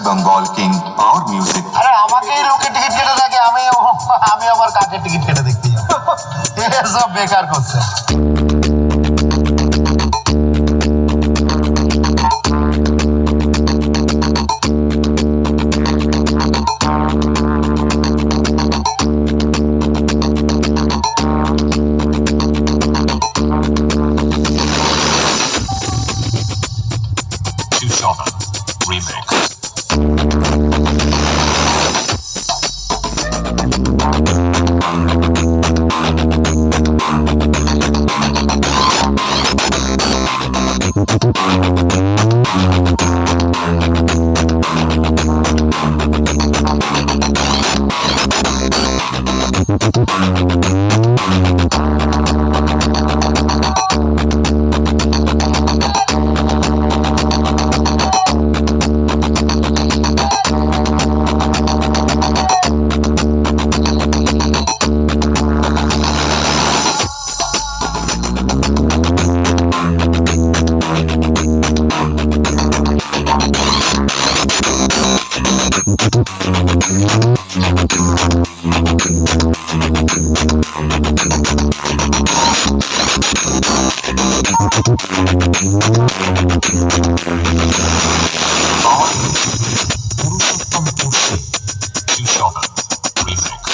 Bengal King Power Music. আরে আমাকেই লোকে টিকিট কেটে দেখে, আমি আবার কাকে টিকিট কেটে দেখতে যাবো? এসব বেকার করছে। Remix. পুরুষোত্তম পুরুষে শিবশঙ্কর রিমিক্স।